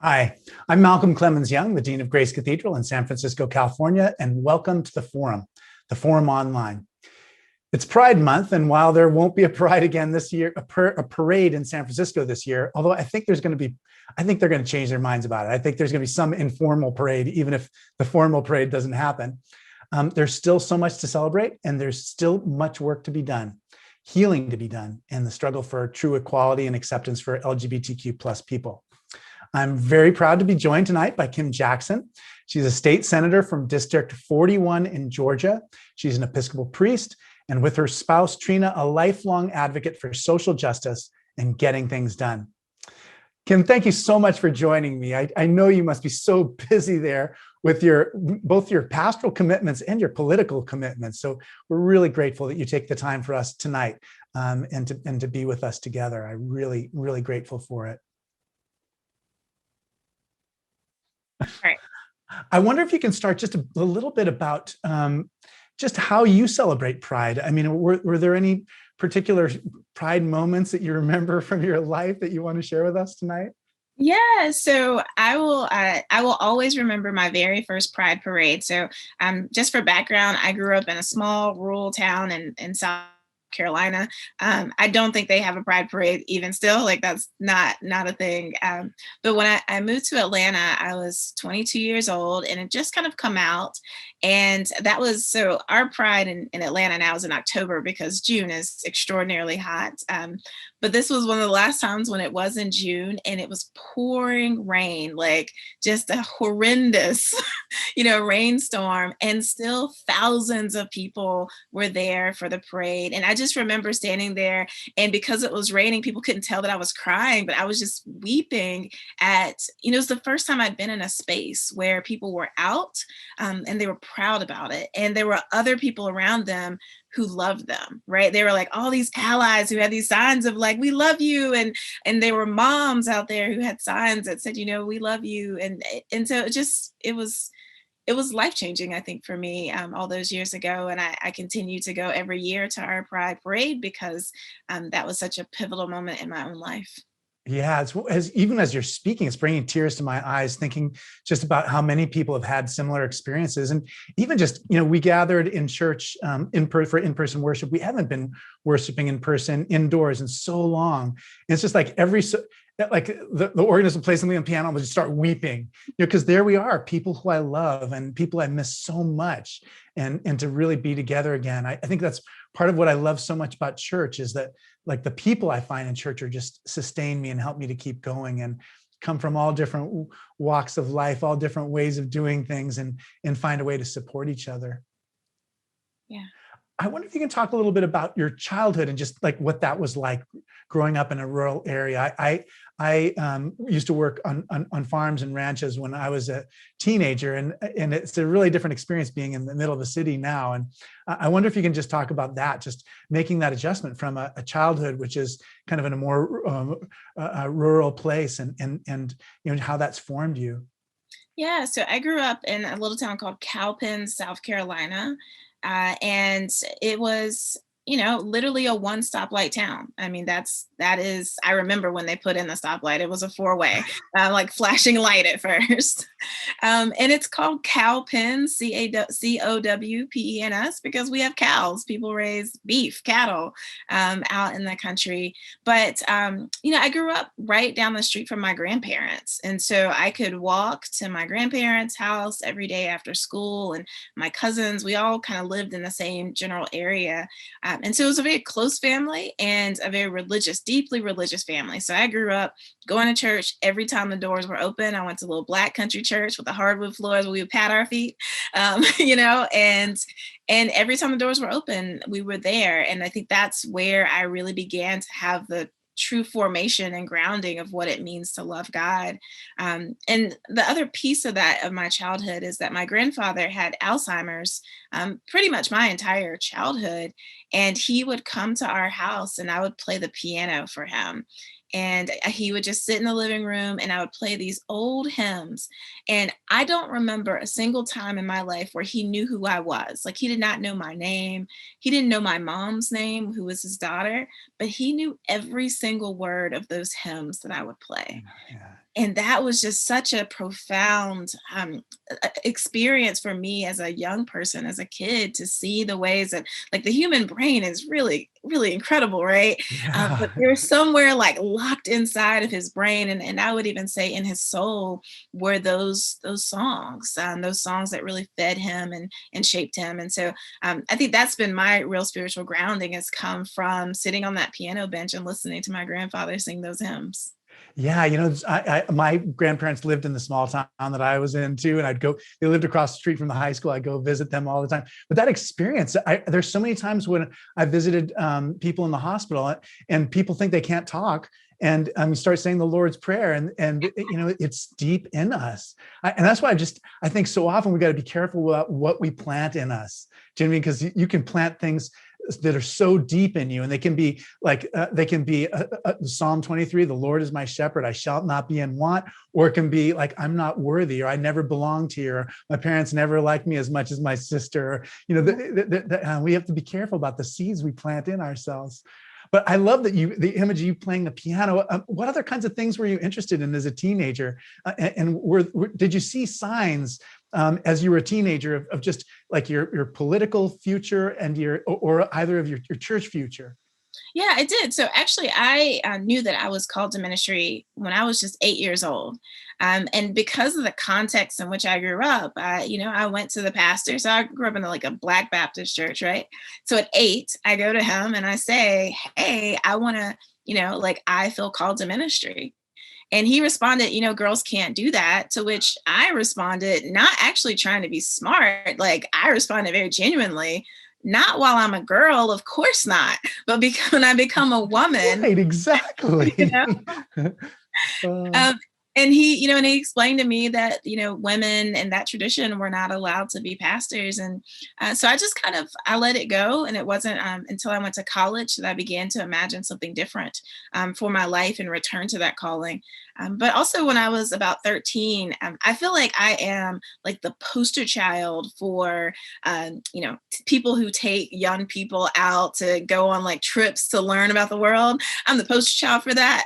Hi, I'm Malcolm Clemens Young, the Dean of Grace Cathedral in San Francisco, California, and welcome to the Forum Online. It's Pride Month, and while there won't be a Pride again this year, a parade in San Francisco this year, although I think they're going to change their minds about it. I think there's going to be some informal parade, even if the formal parade doesn't happen. There's still so much to celebrate, and there's still much work to be done, healing to be done, and the struggle for true equality and acceptance for LGBTQ plus people. I'm very proud to be joined tonight by Kim Jackson. She's a state senator from District 41 in Georgia. She's an Episcopal priest, and with her spouse, Trina, a lifelong advocate for social justice and getting things done. Kim, thank you so much for joining me. I know you must be so busy there with both your pastoral commitments and your political commitments. So we're really grateful that you take the time for us tonight and to be with us together. I'm really, really grateful for it. Right. I wonder if you can start just a little bit about just how you celebrate Pride. I mean, were there any particular Pride moments that you remember from your life that you want to share with us tonight? Yeah, so I will always remember my very first Pride parade. So just for background, I grew up in a small rural town in South Carolina. I don't think they have a Pride parade even still. Like that's not a thing. But when I moved to Atlanta, I was 22 years old, and it just kind of come out. And that was so our Pride in Atlanta now is in October because June is extraordinarily hot. But this was one of the last times when it was in June, and it was pouring rain, like just a horrendous, rainstorm. And still thousands of people were there for the parade. And I just remember standing there, and because it was raining, people couldn't tell that I was crying, but I was just weeping it was the first time I'd been in a space where people were out and they were proud about it. And there were other people around them who loved them, right? They were like all these allies who had these signs of like, we love you. And there were moms out there who had signs that said, we love you. And so it was life-changing, I think, for me all those years ago. And I continue to go every year to our Pride Parade because that was such a pivotal moment in my own life. Yeah, even as you're speaking, it's bringing tears to my eyes, thinking just about how many people have had similar experiences. And even just, we gathered in church for in-person worship. We haven't been worshiping in person indoors in so long. And it's just like the organist will play something on the piano and we'll just start weeping, because there we are, people who I love and people I miss so much. And to really be together again. I think that's part of what I love so much about church is that like the people I find in church are just sustain me and help me to keep going and come from all different walks of life, all different ways of doing things and find a way to support each other. Yeah. I wonder if you can talk a little bit about your childhood and just like what that was like growing up in a rural area. I used to work on farms and ranches when I was a teenager, and it's a really different experience being in the middle of the city now. And I wonder if you can just talk about that, just making that adjustment from a childhood, which is kind of in a more rural place, and how that's formed you. Yeah, so I grew up in a little town called Cowpen, South Carolina. And it was, literally a one stoplight town. I mean, I remember when they put in the stoplight, it was a four-way, like flashing light at first. And it's called Cowpen, Cowpens, because we have cows. People raise beef, cattle out in the country. But, I grew up right down the street from my grandparents. And so I could walk to my grandparents' house every day after school. And my cousins, we all kind of lived in the same general area. And so it was a very close family and a very religious, deeply religious family. So I grew up going to church every time the doors were open. I went to a little black country church with the hardwood floors where we would pat our feet, and every time the doors were open, we were there. And I think that's where I really began to have the true formation and grounding of what it means to love God. And the other piece of that of my childhood is that my grandfather had Alzheimer's pretty much my entire childhood. And he would come to our house and I would play the piano for him. And he would just sit in the living room and I would play these old hymns. And I don't remember a single time in my life where he knew who I was. Like he did not know my name. He didn't know my mom's name, who was his daughter, but he knew every single word of those hymns that I would play. Yeah. And that was just such a profound experience for me as a young person, as a kid, to see the ways that, like, the human brain is really, really incredible, right? But Yeah. there's somewhere like locked inside of his brain, and I would even say in his soul, were those songs that really fed him and shaped him. And so I think that's been my real spiritual grounding, has come from sitting on that piano bench and listening to my grandfather sing those hymns. Yeah, my grandparents lived in the small town that I was in too, and they lived across the street from the high school. I'd go visit them all the time. But that experience, there's so many times when I visited people in the hospital, and people think they can't talk, and you start saying the Lord's Prayer, and it's deep in us. And that's why I think so often we got to be careful about what we plant in us, Jimmy, because you can plant things that are so deep in you, and they can be like Psalm 23, the Lord is my shepherd, I shall not be in want, or it can be like, I'm not worthy, or I never belonged here, or my parents never liked me as much as my sister. We have to be careful about the seeds we plant in ourselves. But I love that the image of you playing the piano. What other kinds of things were you interested in as a teenager? Did you see signs as you were a teenager of just like your political future and or either of your church future? Yeah, I did. So actually, I knew that I was called to ministry when I was just 8 years old. And because of the context in which I grew up, I went to the pastor. So I grew up in like a Black Baptist church, right? So at 8, I go to him and I say, hey, I want to, like, I feel called to ministry. And he responded, girls can't do that. To which I responded, not actually trying to be smart. Like, I responded very genuinely, not while I'm a girl, of course not, but because when I become a woman, Right, you exactly. know, um, and he explained to me that, women in that tradition were not allowed to be pastors. And so I just I let it go. And it wasn't until I went to college that I began to imagine something different for my life and return to that calling. But also when I was about 13, I feel like I am like the poster child for, people who take young people out to go on like trips to learn about the world. I'm the poster child for that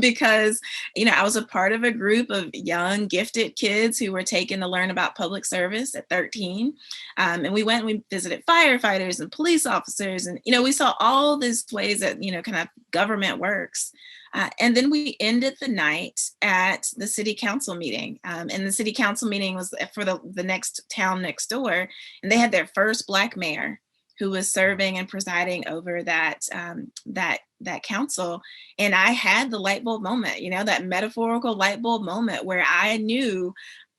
because, I was a part of a group of young, gifted kids who were taken to learn about public service at 13. And we visited firefighters and police officers. And, we saw all these ways that, kind of government works. And then we ended the night at the city council meeting. And the city council meeting was for the next town next door. And they had their first Black mayor who was serving and presiding over that council. And I had the light bulb moment, that metaphorical light bulb moment where I knew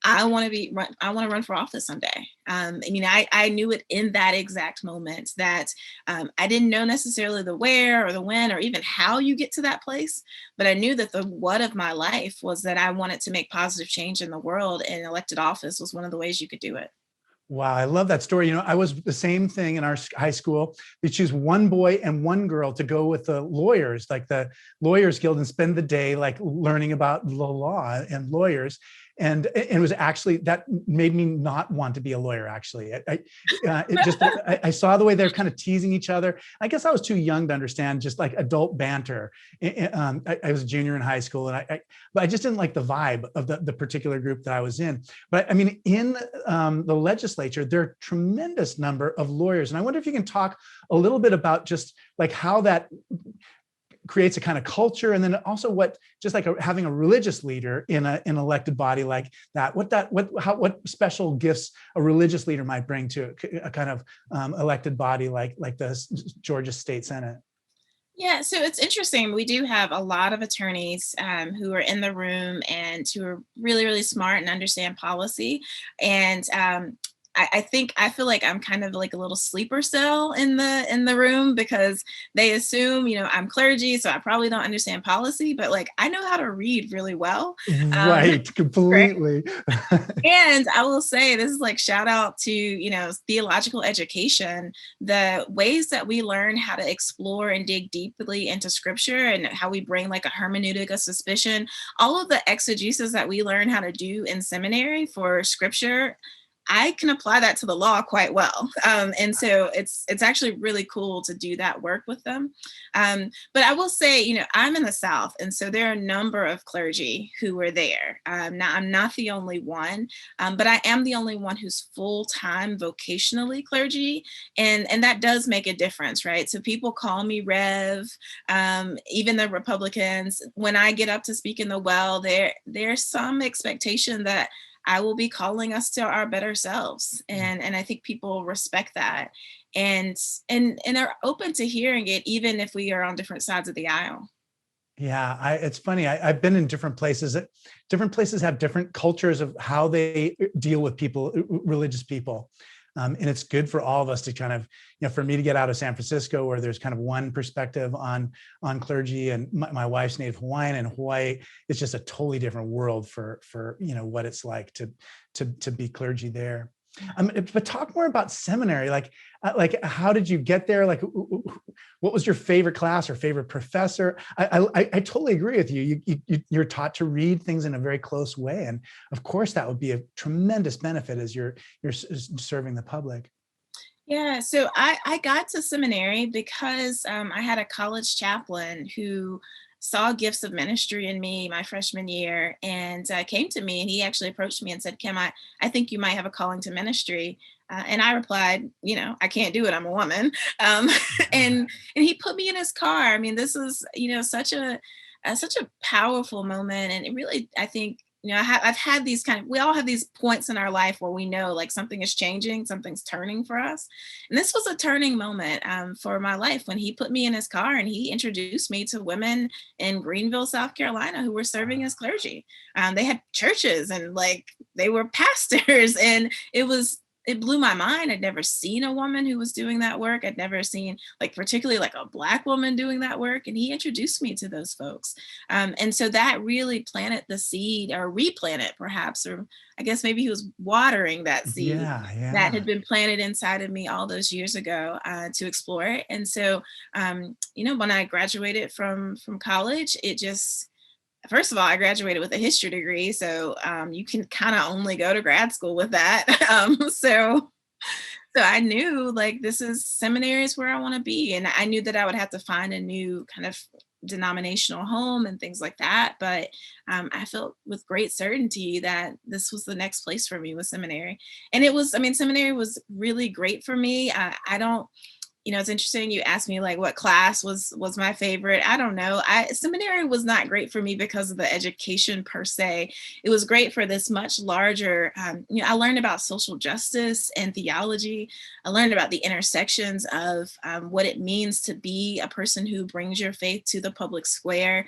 I want to run for office someday. I knew it in that exact moment that I didn't know necessarily the where or the when or even how you get to that place, but I knew that the what of my life was that I wanted to make positive change in the world, and elected office was one of the ways you could do it. Wow, I love that story. I was the same thing in our high school. We choose one boy and one girl to go with the lawyers, like the Lawyers Guild, and spend the day like learning about the law and lawyers. And it was actually, that made me not want to be a lawyer. Actually, I saw the way they're kind of teasing each other. I guess I was too young to understand just like adult banter. I was a junior in high school, but I just didn't like the vibe of the particular group that I was in. But I mean, in the legislature, there are a tremendous number of lawyers, and I wonder if you can talk a little bit about just like how that creates a kind of culture, and then also what just like having a religious leader in an elected body like that. What special gifts a religious leader might bring to a kind of elected body like the Georgia State Senate. Yeah, so it's interesting. We do have a lot of attorneys who are in the room and who are really, really smart and understand policy. And I feel like I'm kind of like a little sleeper cell in the room, because they assume, I'm clergy, so I probably don't understand policy, but like I know how to read really well. Right, completely. And I will say, this is like shout out to, theological education, the ways that we learn how to explore and dig deeply into scripture, and how we bring like a hermeneutic of suspicion, all of the exegesis that we learn how to do in seminary for scripture I can apply that to the law quite well. And so it's actually really cool to do that work with them. But I will say, I'm in the South, and so there are a number of clergy who were there. Now, I'm not the only one, but I am the only one who's full-time vocationally clergy, and that does make a difference, right? So people call me Rev, even the Republicans. When I get up to speak in the well, there's some expectation that I will be calling us to our better selves. And I think people respect that and are open to hearing it, even if we are on different sides of the aisle. Yeah, it's funny. I've been in different places. Different places have different cultures of how they deal with people, religious people. And it's good for all of us to kind of, for me to get out of San Francisco, where there's kind of one perspective on clergy, and my wife's Native Hawaiian, and Hawaii is just a totally different world for what it's like to be clergy there. But talk more about seminary. Like how did you get there? Like, what was your favorite class or favorite professor? I totally agree with you. You're taught to read things in a very close way, and of course that would be a tremendous benefit as you're serving the public. Yeah, so I got to seminary because I had a college chaplain who saw gifts of ministry in me my freshman year, and came to me, and he actually approached me and said, Kim, I think you might have a calling to ministry. And I replied, I can't do it. I'm a woman. And he put me in his car. I mean, this is, such a powerful moment. And it really, I think, I've had these we all have these points in our life where we know like something is changing, something's turning for us. And this was a turning moment for my life when he put me in his car and he introduced me to women in Greenville, South Carolina, who were serving as clergy. They had churches and like they were pastors, and it blew my mind. I'd never seen a woman who was doing that work. I'd never seen particularly like a Black woman doing that work. And he introduced me to those folks. And so that really planted the seed, or replanted perhaps, or I guess maybe he was watering that seed that had been planted inside of me all those years ago to explore it. And so, when I graduated from college, it just, first of all, I graduated with a history degree, so you can kind of only go to grad school with that. So I knew like seminary is where I want to be, and I knew that I would have to find a new kind of denominational home and things like that. But I felt with great certainty that this was the next place for me, was seminary. And it was, seminary was really great for me. I don't. It's interesting. You asked me like what class was my favorite. I don't know. Seminary was not great for me because of the education per se. It was great for this much larger. I learned about social justice and theology. I learned about the intersections of what it means to be a person who brings your faith to the public square.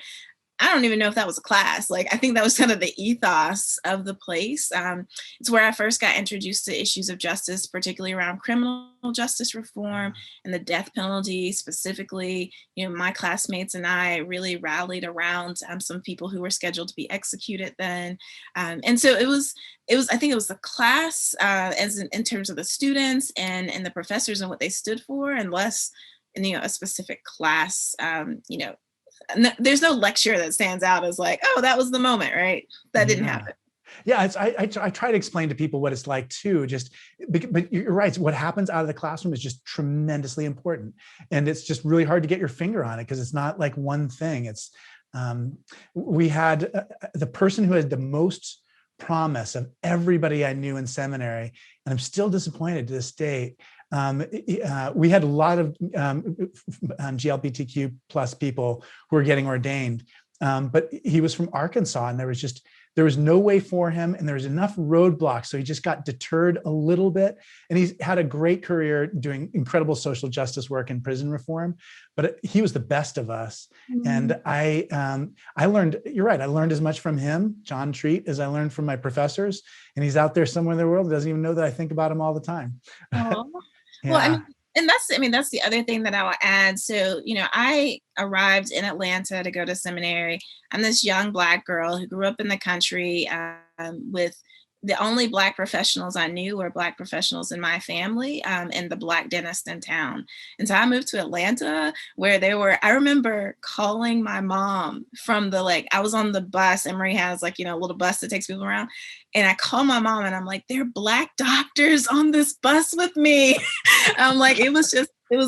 I don't even know if that was a class. Like, I think that was kind of the ethos of the place. It's where I first got introduced to issues of justice, particularly around criminal justice reform and the death penalty specifically. My classmates and I really rallied around some people who were scheduled to be executed then. And so it was, I think it was the class as in terms of the students and the professors and what they stood for, and less in, a specific class, there's no lecture that stands out as like, oh, that was the moment, right? That didn't happen. Yeah, I try to explain to people what it's like too. But you're right. What happens out of the classroom is just tremendously important, and it's just really hard to get your finger on it because it's not like one thing. It's we had the person who had the most promise of everybody I knew in seminary, and I'm still disappointed to this day. We had a lot of LGBTQ plus people who were getting ordained, but he was from Arkansas, and there was no way for him, and there was enough roadblocks, so he just got deterred a little bit. And he's had a great career doing incredible social justice work and prison reform, but he was the best of us. Mm-hmm. And I learned, you're right, I learned as much from him, John Treat, as I learned from my professors. And he's out there somewhere in the world, doesn't even know that I think about him all the time. Yeah. Well, that's the other thing that I will add. So, I arrived in Atlanta to go to seminary. I'm this young Black girl who grew up in the country with the only Black professionals I knew were Black professionals in my family, and the Black dentist in town. And so I moved to Atlanta, where I remember calling my mom from I was on the bus. Emory has a little bus that takes people around. And I call my mom and I'm like, there are Black doctors on this bus with me. I'm like, it was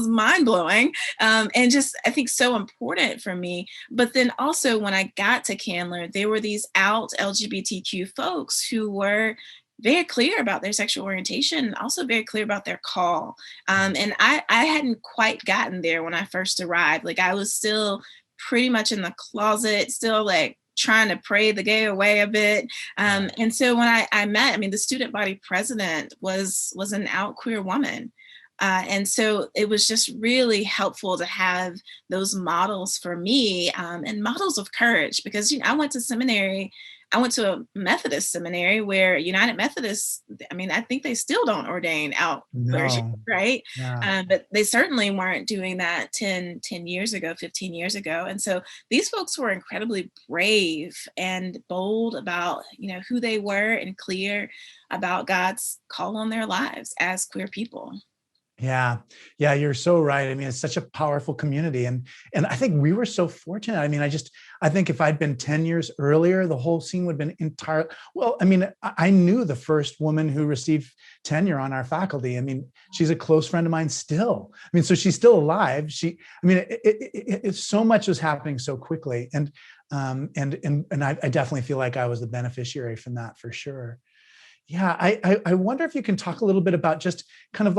mind blowing. And just, I think, so important for me. But then also when I got to Candler, there were these out LGBTQ folks who were very clear about their sexual orientation and also very clear about their call. And I hadn't quite gotten there when I first arrived. I was still pretty much in the closet, still trying to pray the gay away a bit. And so when I met, the student body president was an out queer woman. And so it was just really helpful to have those models for me, and models of courage, because I went to seminary. I went to a Methodist seminary where United Methodists, I think they still don't ordain out clergy, right? Yeah. But they certainly weren't doing that 10 years ago, 15 years ago. And so these folks were incredibly brave and bold about, who they were, and clear about God's call on their lives as queer people. Yeah. Yeah. You're so right. It's such a powerful community. And I think we were so fortunate. I think if I'd been 10 years earlier, the whole scene would have been entirely, I knew the first woman who received tenure on our faculty. She's a close friend of mine still. So she's still alive. So much was happening so quickly. And I definitely feel like I was the beneficiary from that, for sure. Yeah. I wonder if you can talk a little bit about just kind of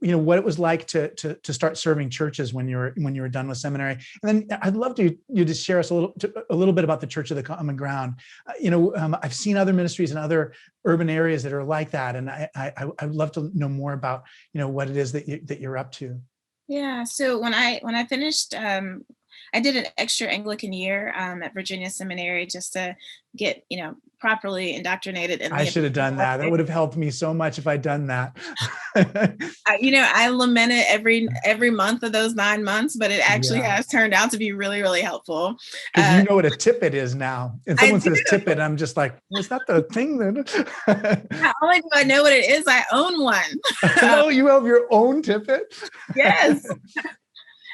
what it was like to start serving churches when you were done with seminary. And then I'd love you to share us a little bit about the Church of the Common Ground. I've seen other ministries in other urban areas that are like that, and I'd love to know more about what it is that you're up to. Yeah. So when I finished, I did an extra Anglican year at Virginia Seminary just to get properly indoctrinated. I should have done that. That would have helped me so much if I'd done that. I lament it every month of those 9 months, but it actually has turned out to be really, really helpful. Because you know what a tippet is now. And someone says tippet, I'm just like, was that the thing that? Not only do I know what it is, I own one. Oh, you have your own tippet? Yes.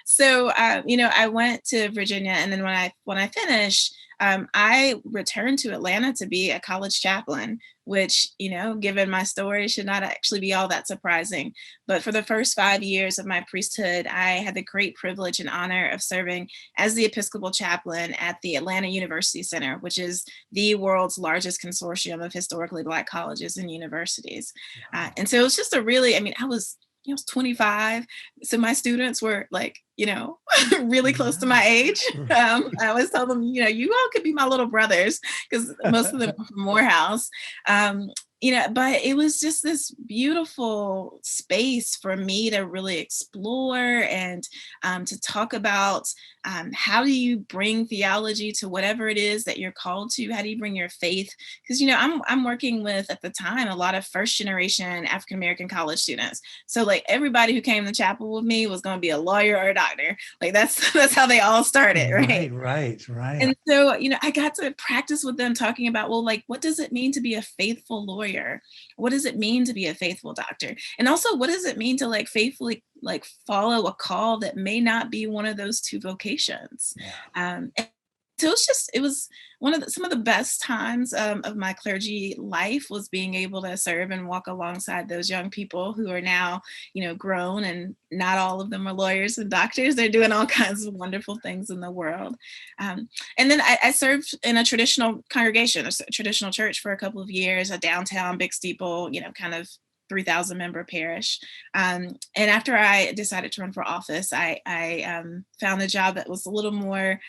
So, I went to Virginia, and then when I finished, I returned to Atlanta to be a college chaplain, which, given my story, should not actually be all that surprising. But for the first 5 years of my priesthood, I had the great privilege and honor of serving as the Episcopal chaplain at the Atlanta University Center, which is the world's largest consortium of historically Black colleges and universities. And so it was just I was 25. So my students were really close to my age. I always tell them, you all could be my little brothers, because most of them are from Morehouse. But it was just this beautiful space for me to really explore and to talk about how do you bring theology to whatever it is that you're called to? How do you bring your faith? Because, I'm working with, at the time, a lot of first generation African-American college students. So everybody who came to chapel with me was going to be a lawyer or a doctor. That's how they all started. Right. And so, I got to practice with them talking about, what does it mean to be a faithful lawyer? What does it mean to be a faithful doctor? And also, what does it mean to faithfully follow a call that may not be one of those two vocations? And so it was some of the best times of my clergy life, was being able to serve and walk alongside those young people who are now, grown, and not all of them are lawyers and doctors. They're doing all kinds of wonderful things in the world. And then I served in a traditional congregation, a traditional church, for a couple of years, a downtown big steeple, kind of 3,000 member parish. And after I decided to run for office, I found a job that was a little more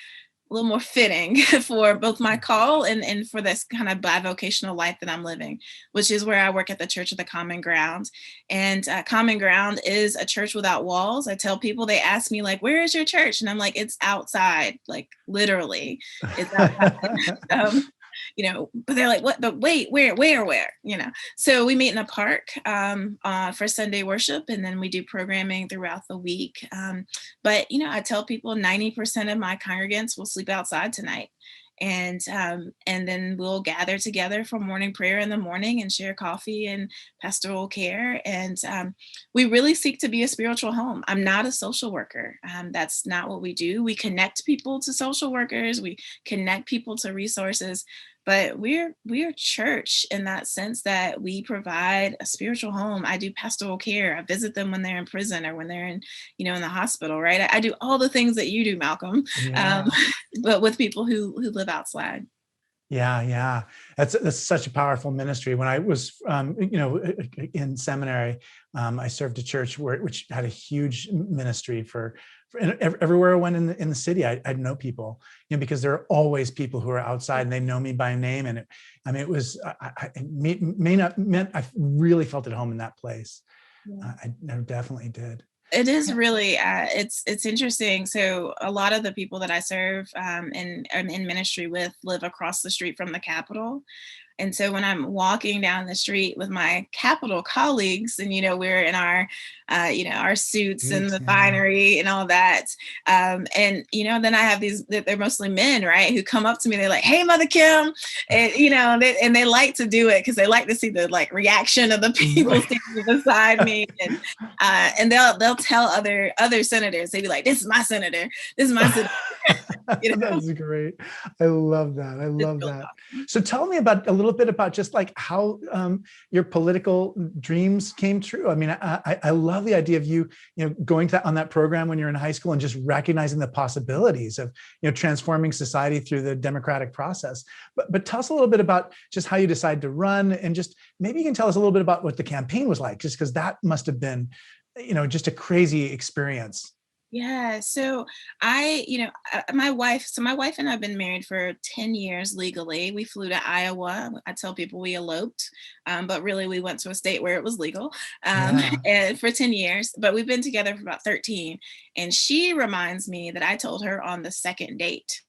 fitting for both my call and for this kind of bivocational life that I'm living, which is where I work at the Church of the Common Ground. And Common Ground is a church without walls. I tell people, they ask me where is your church? And I'm like, it's outside, literally, it's outside. But they're like, what? But wait, where? So we meet in a park for Sunday worship, and then we do programming throughout the week. But I tell people 90% of my congregants will sleep outside tonight. and then we'll gather together for morning prayer in the morning and share coffee and pastoral care. And we really seek to be a spiritual home. I'm not a social worker. That's not what we do. We connect people to social workers. We connect people to resources. But we're church in that sense that we provide a spiritual home. I do pastoral care. I visit them when they're in prison or when they're in the hospital, right? I do all the things that you do, Malcolm, Yeah. but with people who live outside. Yeah, yeah, that's such a powerful ministry. When I was, in seminary, I served a church which had a huge ministry everywhere I went in the city. I'd know people, because there are always people who are outside and they know me by name. And it was, I really felt at home in that place. Yeah. I definitely did. It is really it's interesting. So a lot of the people that I serve and I'm in ministry with live across the street from the Capitol. And so when I'm walking down the street with my Capitol colleagues, and we're in our suits and the finery and all that, and then I have they're mostly men, right, who come up to me. They're like, "Hey, Mother Kim," and they like to do it because they like to see the reaction of the people standing beside me, and they'll tell other senators. They'd be like, "This is my senator. This is my senator." That's great. I love that. I love that. So tell me a little bit about just like how your political dreams came true. I mean, I love the idea of you going on that program when you're in high school and just recognizing the possibilities of transforming society through the democratic process. But tell us a little bit about just how you decided to run, and just maybe you can tell us a little bit about what the campaign was like, just because that must have been just a crazy experience. Yeah. So my wife and I've been married for 10 years legally. We flew to Iowa. I tell people we eloped, but really we went to a state where it was legal and for 10 years, but we've been together for about 13. And she reminds me that I told her on the second date,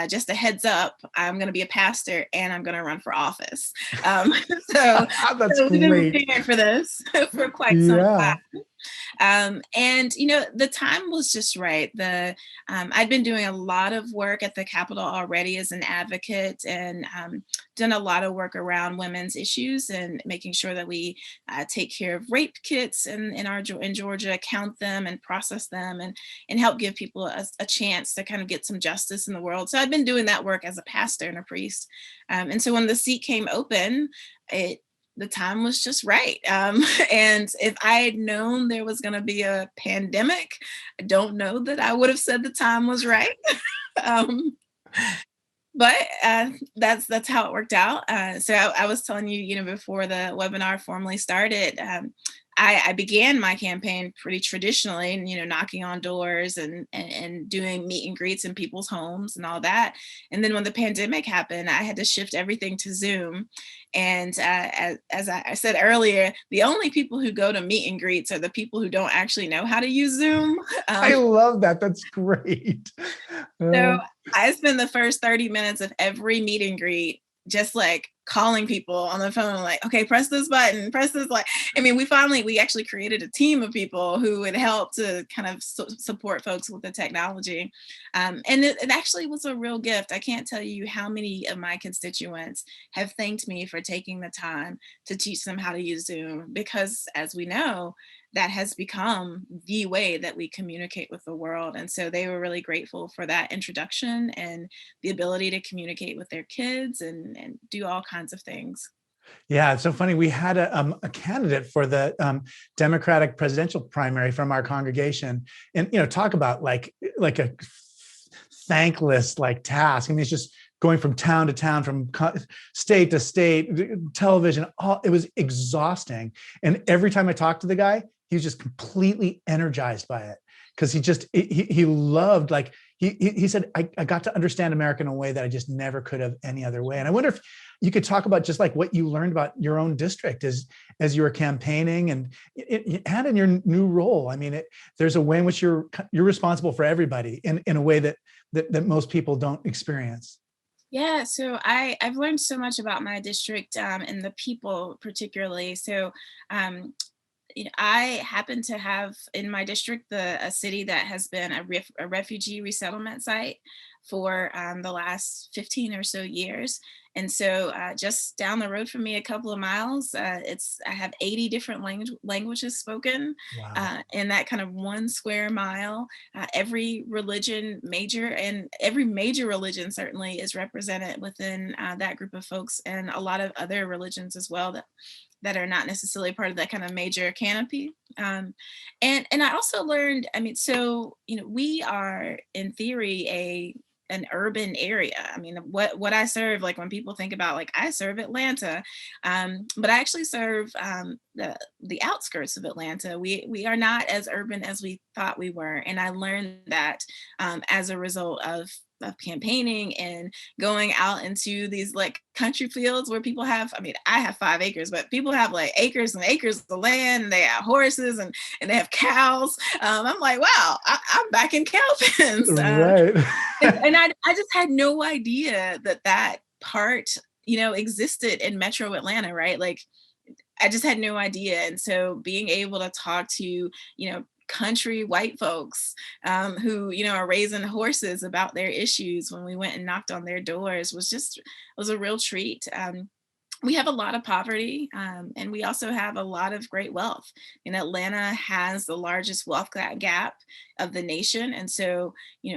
just a heads up, I'm going to be a pastor and I'm going to run for office. So, That's so we've been great. preparing for this for quite some time. And the time was just right. I'd been doing a lot of work at the Capitol already as an advocate, and done a lot of work around women's issues and making sure that we take care of rape kits in Georgia, count them and process them, and help give people a chance to kind of get some justice in the world. So I've been doing that work as a pastor and a priest. And so when the seat came open, the time was just right. And if I had known there was going to be a pandemic, I don't know that I would have said the time was right. But that's how it worked out. So I was telling you, before the webinar formally started, I began my campaign pretty traditionally, knocking on doors and doing meet and greets in people's homes and all that. And then when the pandemic happened, I had to shift everything to Zoom. And as I said earlier, the only people who go to meet and greets are the people who don't actually know how to use Zoom. I love that. That's great. So I spend the first 30 minutes of every meet and greet just like calling people on the phone, like, okay, press this button, press this. We actually created a team of people who would help to kind of support folks with the technology. And it actually was a real gift. I can't tell you how many of my constituents have thanked me for taking the time to teach them how to use Zoom, because as we know, that has become the way that we communicate with the world. And so they were really grateful for that introduction and the ability to communicate with their kids and do all kinds of things. Yeah, it's so funny. We had a candidate for the Democratic presidential primary from our congregation, and talk about like a thankless task. I mean, it's just going from town to town, from state to state, television. It was exhausting. And every time I talked to the guy, he was just completely energized by it, because he loved, he said, I got to understand America in a way that I just never could have any other way. And I wonder if you could talk about just like what you learned about your own district as you were campaigning and in your new role. I mean, there's a way in which you're responsible for everybody in a way that most people don't experience. Yeah, so I've learned so much about my district and the people particularly. So I happen to have in my district a city that has been a refugee resettlement site. for the last 15 or so years. And so just down the road from me, a couple of miles, I have 80 different languages spoken Wow. in that kind of 1 square mile. Every religion major and every major religion certainly is represented within that group of folks, and a lot of other religions as well that are not necessarily part of that kind of major canopy. And I also learned, I mean, so we are in theory an urban area. I mean, what I serve, like when people think about, like, I serve Atlanta, but I actually serve the outskirts of Atlanta. We are not as urban as we thought we were, and I learned that as a result of campaigning and going out into these like country fields where people have, I mean, I have 5 acres, but people have like acres and acres of land, and they have horses and they have cows. I'm like, wow, I'm back in cow pens. Right. And I just had no idea that part, existed in Metro Atlanta, right? Like, I just had no idea. And so being able to talk to, country white folks who, are raising horses about their issues when we went and knocked on their doors was a real treat. We have a lot of poverty, and we also have a lot of great wealth. Atlanta has the largest wealth gap of the nation. And so,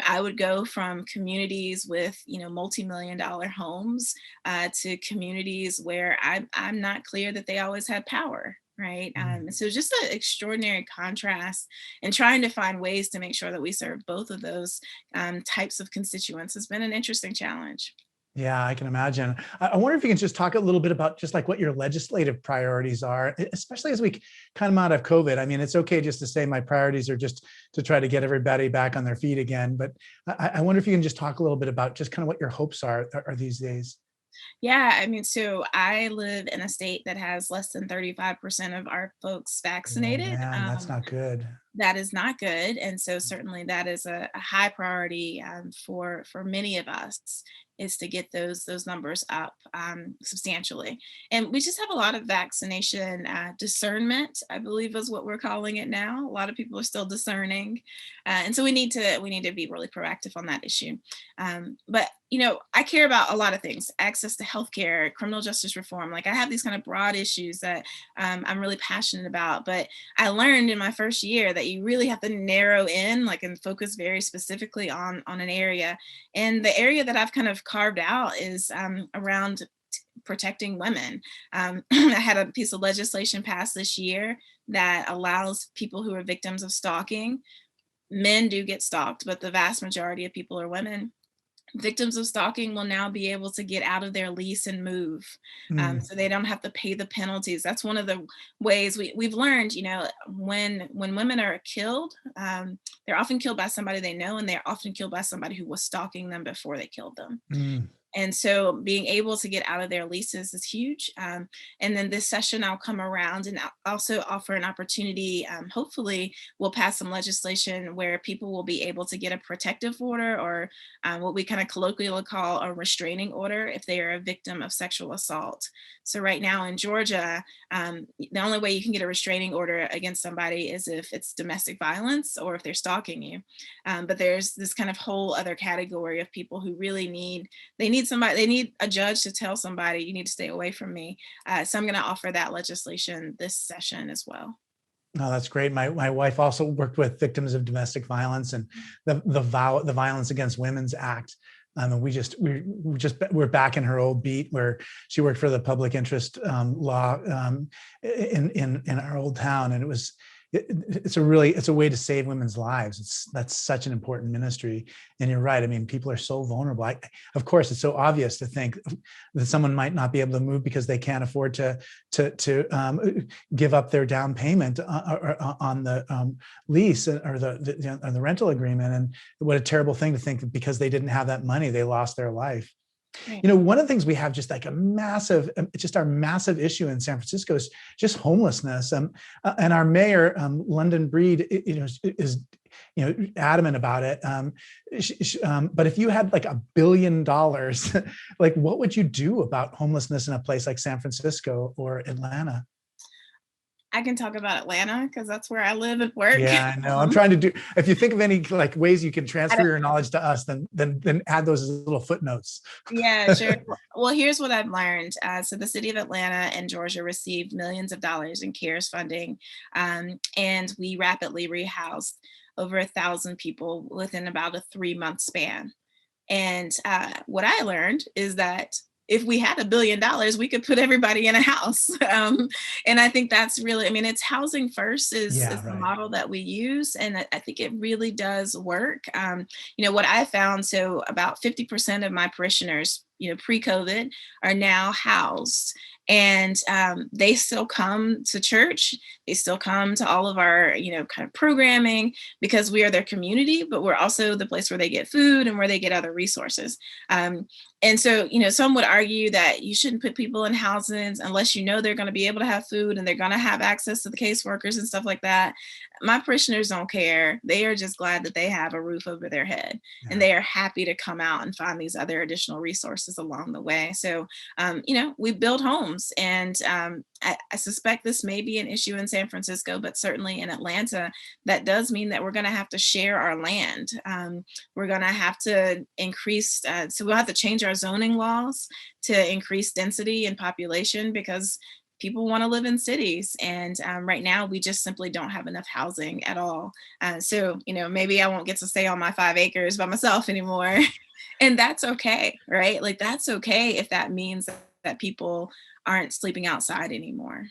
I would go from communities with, multi-million-dollar homes to communities where I'm not clear that they always had power. Right. So just an extraordinary contrast, and trying to find ways to make sure that we serve both of those types of constituents has been an interesting challenge. Yeah, I can imagine. I wonder if you can just talk a little bit about just like what your legislative priorities are, especially as we come out of COVID. I mean, it's okay just to say my priorities are just to try to get everybody back on their feet again. But I wonder if you can just talk a little bit about just kind of what your hopes are these days. Yeah, I mean, so I live in a state that has less than 35% of our folks Oh vaccinated. man, that's not good. That is not good, and so certainly that is a high priority for many of us, is to get those numbers up substantially. And we just have a lot of vaccination discernment, I believe is what we're calling it now. A lot of people are still discerning, and so we need to be really proactive on that issue. But I care about a lot of things: access to healthcare, criminal justice reform. Like, I have these kind of broad issues that I'm really passionate about. But I learned in my first year that you really have to narrow in, like, and focus very specifically on an area. And the area that I've kind of carved out is around protecting women. I had a piece of legislation passed this year that allows people who are victims of stalking. Men do get stalked, but the vast majority of people are women. Victims of stalking will now be able to get out of their lease and move, Mm, so they don't have to pay the penalties. That's one of the ways we've learned, when women are killed, they're often killed by somebody they know, and they're often killed by somebody who was stalking them before they killed them. mm. And so being able to get out of their leases is huge. And then this session, I'll come around and I'll also offer an opportunity. Hopefully, we'll pass some legislation where people will be able to get a protective order, or what we kind of colloquially call a restraining order, if they are a victim of sexual assault. So right now in Georgia, the only way you can get a restraining order against somebody is if it's domestic violence or if they're stalking you. But there's this kind of whole other category of people who really need a judge to tell somebody, you need to stay away from me. So I'm going to offer that legislation this session as well. No, that's great. My wife also worked with victims of domestic violence, and the Violence Against Women's Act. And we're back in her old beat where she worked for the public interest law in our old town, and it's a way to save women's lives. That's such an important ministry. And you're right. I mean, people are so vulnerable. Of course, it's so obvious to think that someone might not be able to move because they can't afford to give up their down payment on the lease or the rental agreement. And what a terrible thing to think that because they didn't have that money, they lost their life. Right. One of the things we have just like our massive issue in San Francisco is just homelessness. And our mayor, London Breed, is adamant about it. But if you had like $1 billion, like what would you do about homelessness in a place like San Francisco or Atlanta? I can talk about Atlanta because that's where I live and work. Yeah, I know. I'm trying to do, if you think of any like ways you can transfer your knowledge to us, then add those as little footnotes. Yeah, sure. Well, here's what I've learned. So the city of Atlanta and Georgia received millions of dollars in CARES funding, and we rapidly rehoused over 1,000 people within about a 3-month span. And what I learned is that if we had $1 billion, we could put everybody in a house. And I think that's really, I mean, it's housing first is Yeah, the right. model that we use. And I think it really does work. What I found, so about 50% of my parishioners, pre-COVID are now housed. And they still come to church. They still come to all of our, kind of programming because we are their community, but we're also the place where they get food and where they get other resources. And so, some would argue that you shouldn't put people in houses unless they're going to be able to have food and they're going to have access to the caseworkers and stuff like that. My parishioners don't care. They are just glad that they have a roof over their head, and Yeah. they are happy to come out and find these other additional resources along the way. So, we build homes, and I suspect this may be an issue in San Francisco, but certainly in Atlanta, that does mean that we're going to have to share our land. We're going to have to increase, so we'll have to change our zoning laws to increase density and population because people want to live in cities. And right now, we just simply don't have enough housing at all. So, maybe I won't get to stay on my 5 acres by myself anymore. And that's okay, right? Like, that's okay if that means that people aren't sleeping outside anymore.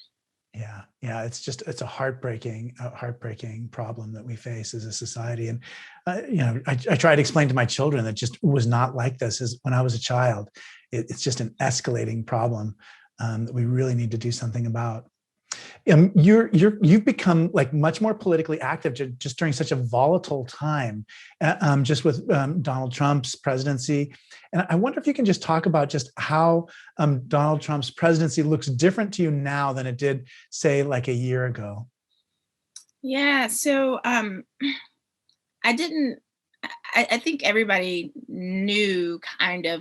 Yeah, yeah, it's a heartbreaking problem that we face as a society. And I try to explain to my children that just was not like this as when I was a child. It's just an escalating problem that we really need to do something about. You've become like much more politically active just during such a volatile time, just with Donald Trump's presidency. And I wonder if you can just talk about just how Donald Trump's presidency looks different to you now than it did, say, like a year ago. Yeah. So I didn't I think everybody knew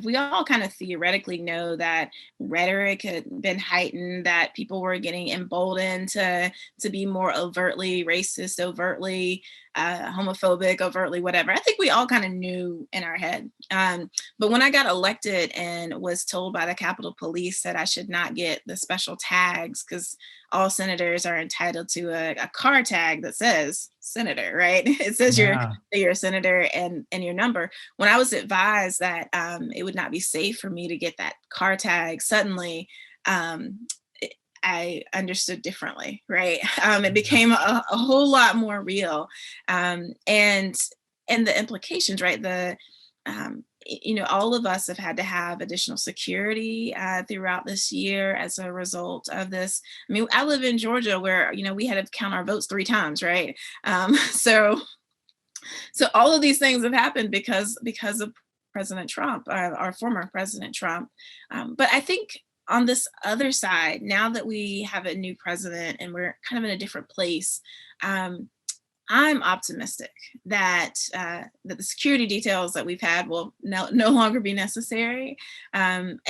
we all kind of theoretically know that rhetoric had been heightened, that people were getting emboldened to be more overtly racist, overtly homophobic, overtly whatever. I think we all kind of knew in our head. But when I got elected and was told by the Capitol Police that I should not get the special tags because all senators are entitled to a car tag that says senator, right? It says Yeah. you're a senator and your number. When I was advised that it would not be safe for me to get that car tag, suddenly I understood differently, right? It became a whole lot more real, and the implications, right? All of us have had to have additional security throughout this year as a result of this. I mean, I live in Georgia where, we had to count our votes 3 times, right? So all of these things have happened because of President Trump, our former President Trump. But I think on this other side, now that we have a new president and we're kind of in a different place, I'm optimistic that that the security details that we've had will no longer be necessary, and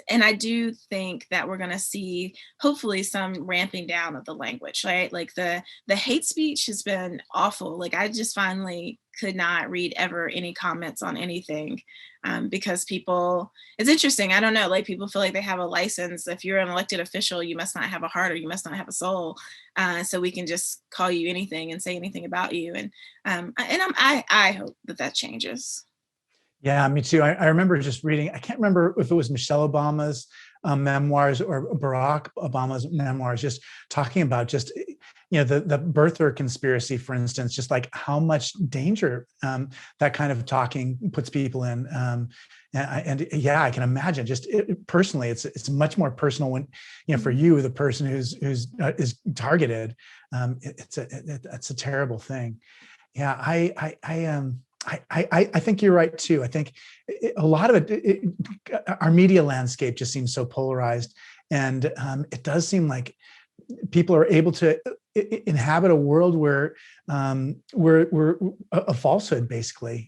I do think that we're going to see hopefully some ramping down of the language, right? Like the hate speech has been awful. Like I just finally could not read ever any comments on anything because people. It's interesting. I don't know. Like people feel like they have a license. If you're an elected official, you must not have a heart or you must not have a soul. So we can just call you anything and say anything about you. And I hope that changes. Yeah, me too. I remember just reading, I can't remember if it was Michelle Obama's memoirs or Barack Obama's memoirs, just talking about just, the birther conspiracy, for instance, just like how much danger that kind of talking puts people in. And I can imagine just personally, it's much more personal when, for you, the person who's is targeted, it's a terrible thing. Yeah, I think you're right too. I think a lot of our media landscape just seems so polarized, and it does seem like people are able to inhabit a world where we're a falsehood, basically.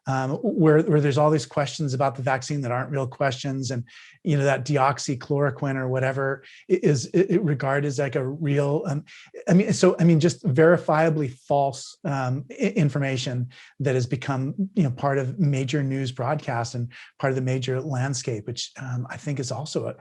where there's all these questions about the vaccine that aren't real questions, and that deoxychloroquine or whatever is regarded as like a real. Just verifiably false information that has become part of major news broadcasts and part of the major landscape, which I think is also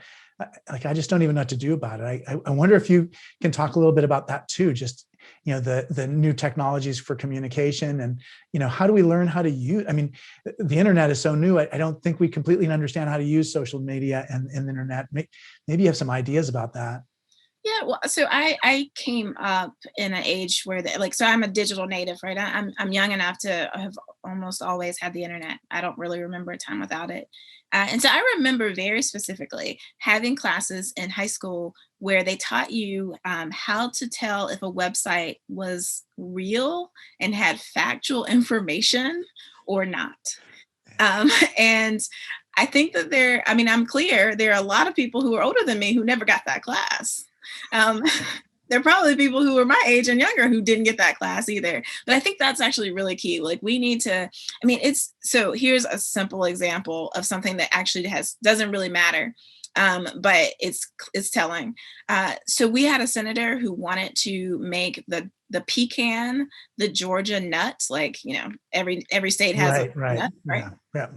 I just don't even know what to do about it. I wonder if you can talk a little bit about that too, just the new technologies for communication, and how do we learn how to use, the internet is so new. I don't think we completely understand how to use social media and the internet. Maybe you have some ideas about that. Yeah, well, so I came up in an age where so I'm a digital native, right? I'm young enough to have almost always had the internet. I don't really remember a time without it. And so I remember very specifically having classes in high school where they taught you how to tell if a website was real and had factual information or not. And I think that I'm clear, there are a lot of people who are older than me who never got that class. There are probably people who are my age and younger who didn't get that class either. But I think that's actually really key. Like we need to, so here's a simple example of something that actually doesn't really matter. But it's telling. So we had a senator who wanted to make the pecan the Georgia nut. Like, every state has a nut, right? Yeah.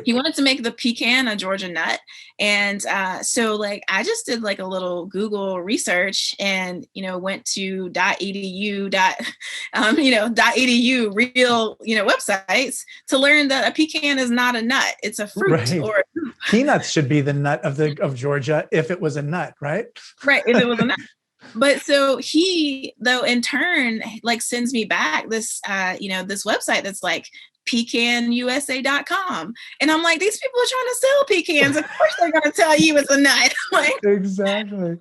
He wanted to make the pecan a Georgia nut. And so I just did a little Google research and, went to .edu, .edu real, websites to learn that a pecan is not a nut. It's a fruit. Right. Or peanuts should be the nut of Georgia if it was a nut, right? Right. If it was a nut. But so he, though, in turn, sends me back this, this website that's pecanusa.com. And I'm like, these people are trying to sell pecans. Of course they're going to tell you it's a nut. Exactly.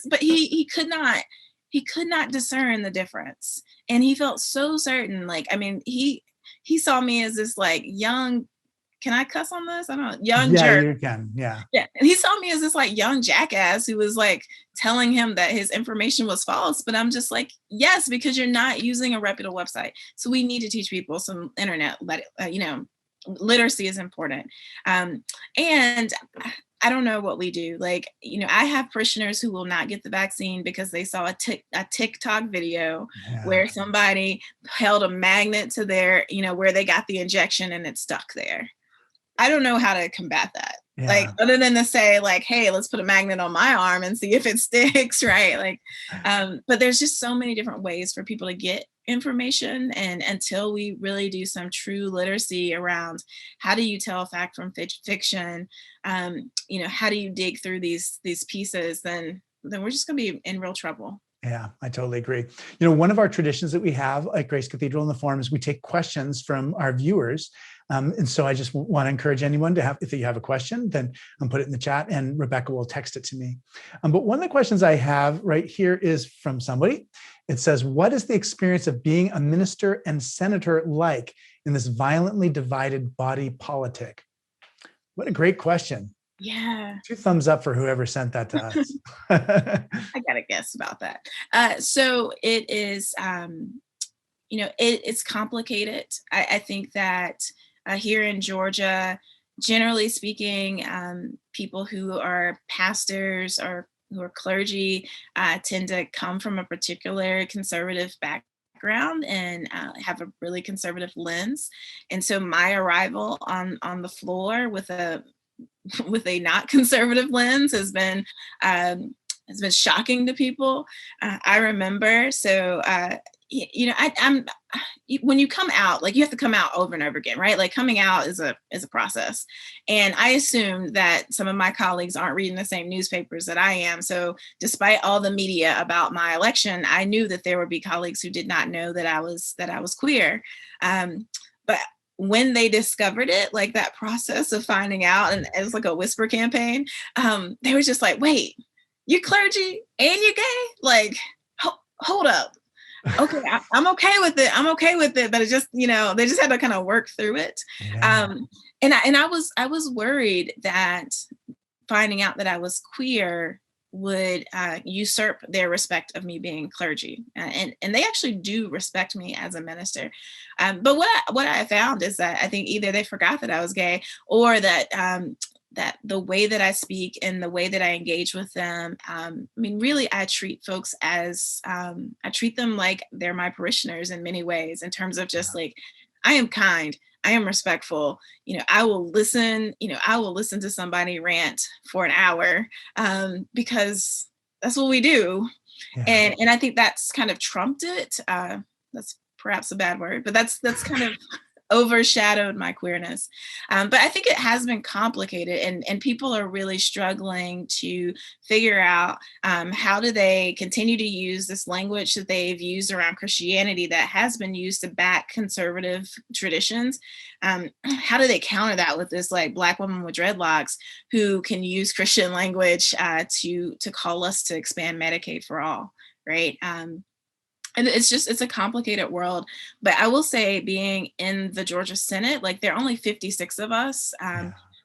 But he could not discern the difference. And he felt so certain. He saw me as this young, can I cuss on this? I don't know. Young jerk. Yeah, you can. Yeah. Yeah. And he saw me as this young jackass who was telling him that his information was false. But I'm just yes, because you're not using a reputable website. So we need to teach people some internet, literacy is important. And I don't know what we do. I have parishioners who will not get the vaccine because they saw a TikTok video where somebody held a magnet to their, where they got the injection and it stuck there. I don't know how to combat that. Yeah. Other than to say hey, let's put a magnet on my arm and see if it sticks, right? But there's just so many different ways for people to get information. And until we really do some true literacy around how do you tell fact from fiction, how do you dig through these pieces, then we're just going to be in real trouble. Yeah, I totally agree. One of our traditions that we have at Grace Cathedral in the Forum is we take questions from our viewers. And so I just want to encourage anyone to if you have a question, then put it in the chat and Rebecca will text it to me. But one of the questions I have right here is from somebody. It says, what is the experience of being a minister and senator like in this violently divided body politic? What a great question. Yeah. 2 thumbs up for whoever sent that to us. I got to guess about that. So it is, it's complicated. I think that here in Georgia, generally speaking, people who are pastors or who are clergy tend to come from a particular conservative background and have a really conservative lens. And so my arrival on the floor with a not conservative lens has been shocking to people. I remember, I'm when you come out, you have to come out over and over again, right? Coming out is a process. And I assumed that some of my colleagues aren't reading the same newspapers that I am. So despite all the media about my election, I knew that there would be colleagues who did not know that I was queer. But when they discovered it, that process of finding out, and it was a whisper campaign, they were just wait, you clergy and you gay? Hold up. Okay, I'm okay with it. But it just, they just had to kind of work through it. Yeah. And I was worried that finding out that I was queer would usurp their respect of me being clergy, and they actually do respect me as a minister. But what I found is that I think either they forgot that I was gay, or that that the way that I speak and the way that I engage with them, I mean, really, I treat folks as I treat them like they're my parishioners in many ways, in terms of just like, I am kind, I am respectful. I will listen. I will listen to somebody rant for an hour, because that's what we do. Yeah. And I think that's kind of trumped it. That's perhaps a bad word, but that's kind of overshadowed my queerness. But I think it has been complicated, and people are really struggling to figure out how do they continue to use this language that they've used around Christianity that has been used to back conservative traditions. How do they counter that with this like Black woman with dreadlocks who can use Christian language to call us to expand Medicaid for all, right? And it's a complicated world. But I will say, being in the Georgia Senate, like, there are only 56 of us.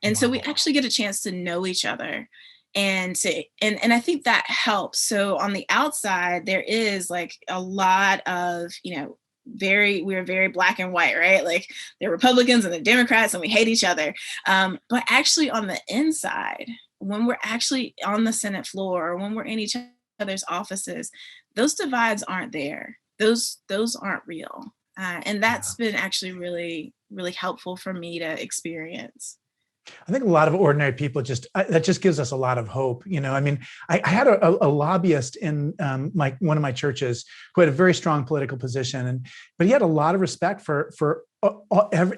And so we actually get a chance to know each other. And I think that helps. So on the outside, there is like a lot of, we're very black and white, right? Like, they're Republicans and the Democrats and we hate each other. But actually on the inside, when we're actually on the Senate floor, or when we're in each other's offices, those divides aren't there. Those aren't real. And that's been actually really, really helpful for me to experience. I think a lot of ordinary people that just gives us a lot of hope. I mean, I had a lobbyist in one of my churches who had a very strong political position, but he had a lot of respect for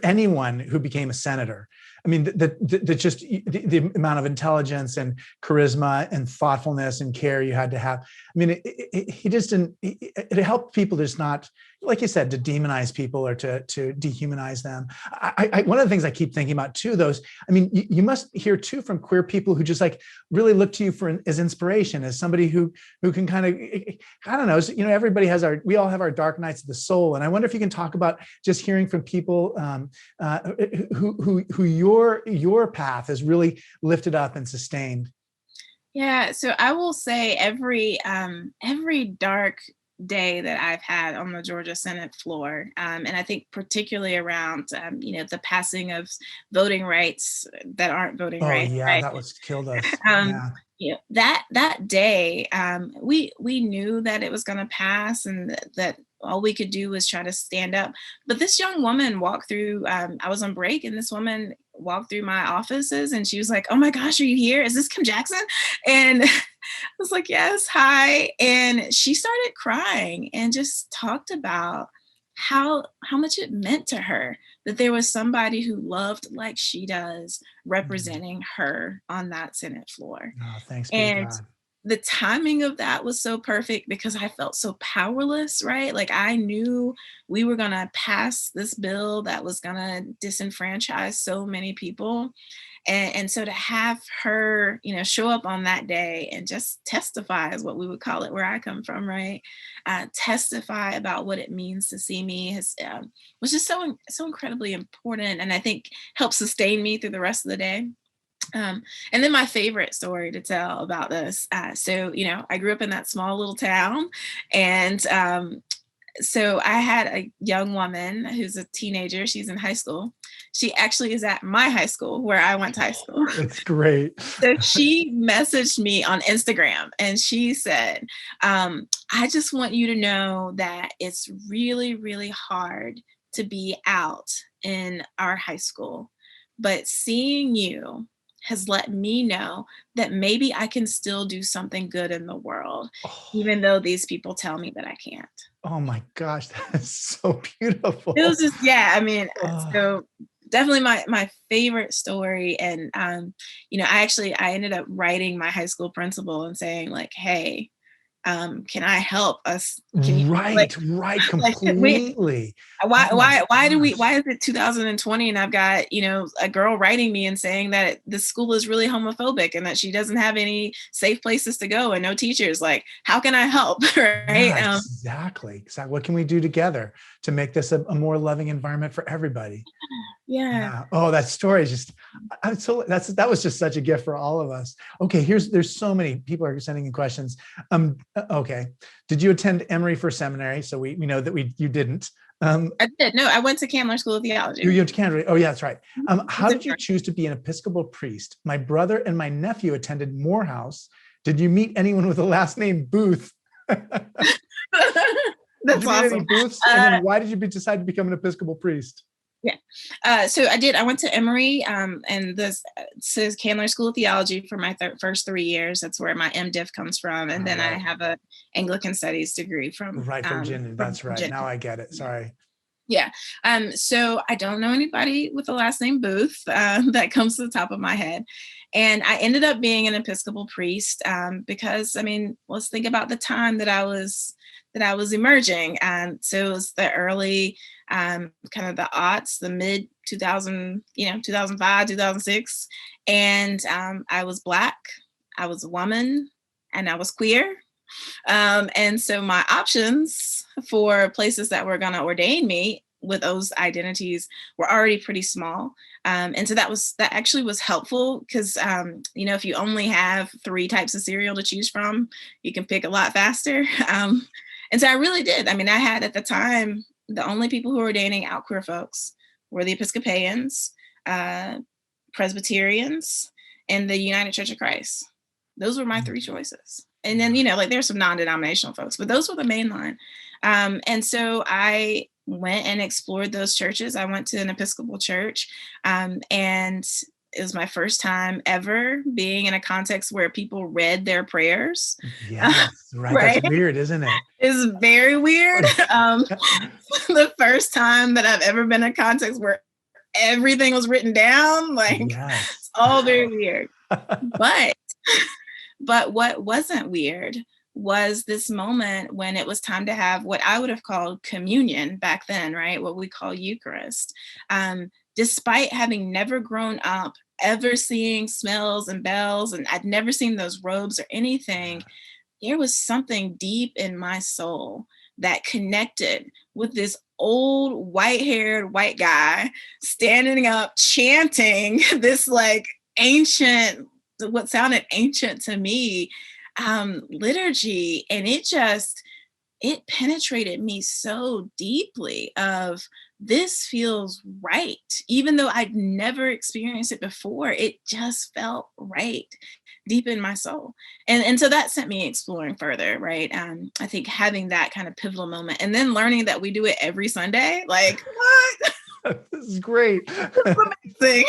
anyone who became a senator. I mean, the amount of intelligence and charisma and thoughtfulness and care you had to have. I mean, he just didn't. It helped people just not, like you said, to demonize people or to dehumanize them. One of the things I keep thinking about too, I mean, you must hear too from queer people who just like really look to you as inspiration, as somebody who can kind of, I don't know, everybody we all have our dark nights of the soul. And I wonder if you can talk about just hearing from people who your path has really lifted up and sustained. Yeah, so I will say every dark day that I've had on the Georgia Senate floor, and I think particularly around the passing of voting rights that aren't voting rights. Oh yeah, right? That was killed us. That day, we knew that it was going to pass, and that all we could do was try to stand up. But this young woman walked through. I was on break, and this woman walked through my offices, and she was like, "Oh my gosh, are you here? Is this Kim Jackson?" And I was like, "Yes, hi." And she started crying and just talked about how much it meant to her that there was somebody who loved like she does representing her on that Senate floor. Oh, thanks be to God. The timing of that was so perfect, because I felt so powerless, right? Like, I knew we were going to pass this bill that was going to disenfranchise so many people. And so to have her, show up on that day and just testify, is what we would call it where I come from, right? Testify about what it means to see me was just so incredibly important, and I think helped sustain me through the rest of the day. And then my favorite story to tell about this. So, I grew up in that small little town, and so I had a young woman who's a teenager. She's in high school. She actually is at my high school where I went to high school. That's great. So she messaged me on Instagram, and she said, I just want you to know that it's really, really hard to be out in our high school, but seeing you has let me know that maybe I can still do something good in the world, even though these people tell me that I can't. Oh my gosh, that is so beautiful. It was just, I mean, so definitely my favorite story. And, I ended up writing my high school principal and saying like, hey, can I help us? Right, completely. Why is it 2020 and I've got, a girl writing me and saying that the school is really homophobic and that she doesn't have any safe places to go and no teachers? Like, how can I help? Right. Yeah, exactly. What can we do together to make this a more loving environment for everybody? Yeah. Yeah. Oh, that story is just, that was just such a gift for all of us. Okay. There's so many people are sending in questions. Okay. Did you attend Emory for seminary? So we know that you didn't. I did. No, I went to Candler School of Theology. You went to Canada. Oh yeah, that's right. How did you choose to be an Episcopal priest? My brother and my nephew attended Morehouse. Did you meet anyone with the last name Booth? That's awesome. Any Booths? And then why did you decide to become an Episcopal priest? Yeah. So I did. I went to Emory, and this says Candler School of Theology for my first 3 years. That's where my MDiv comes from, and then I have a Anglican Studies degree from Virginia. That's right. Virginia. Now I get it. Sorry. Yeah. So I don't know anybody with the last name Booth that comes to the top of my head. And I ended up being an Episcopal priest because, I mean, let's think about the time that I was emerging. So it was the early kind of the aughts, the mid 2005, 2006. And I was Black, I was a woman, and I was queer. And so my options for places that were going to ordain me with those identities were already pretty small. And so that actually was helpful because, if you only have 3 types of cereal to choose from, you can pick a lot faster. And so I really did. I mean, I had at the time, the only people who were ordaining out queer folks were the Episcopalians, Presbyterians, and the United Church of Christ. Those were my 3 choices. And then, there's some non-denominational folks, but those were the main line. And so I went and explored those churches. I went to an Episcopal church, and it was my first time ever being in a context where people read their prayers. Yes, right. That's weird, isn't it? It's very weird. The first time that I've ever been in a context where everything was written down, it's all very weird. But what wasn't weird was this moment when it was time to have what I would have called communion back then, right? What we call Eucharist. Despite having never grown up, ever seeing smells and bells, and I'd never seen those robes or anything, there was something deep in my soul that connected with this old white-haired white guy standing up chanting this ancient, what sounded ancient to me, liturgy. And it penetrated me so deeply of, this feels right. Even though I'd never experienced it before, it just felt right deep in my soul. And so that sent me exploring further, right? I think having that kind of pivotal moment and then learning that we do it every Sunday, what? This is great. Amazing.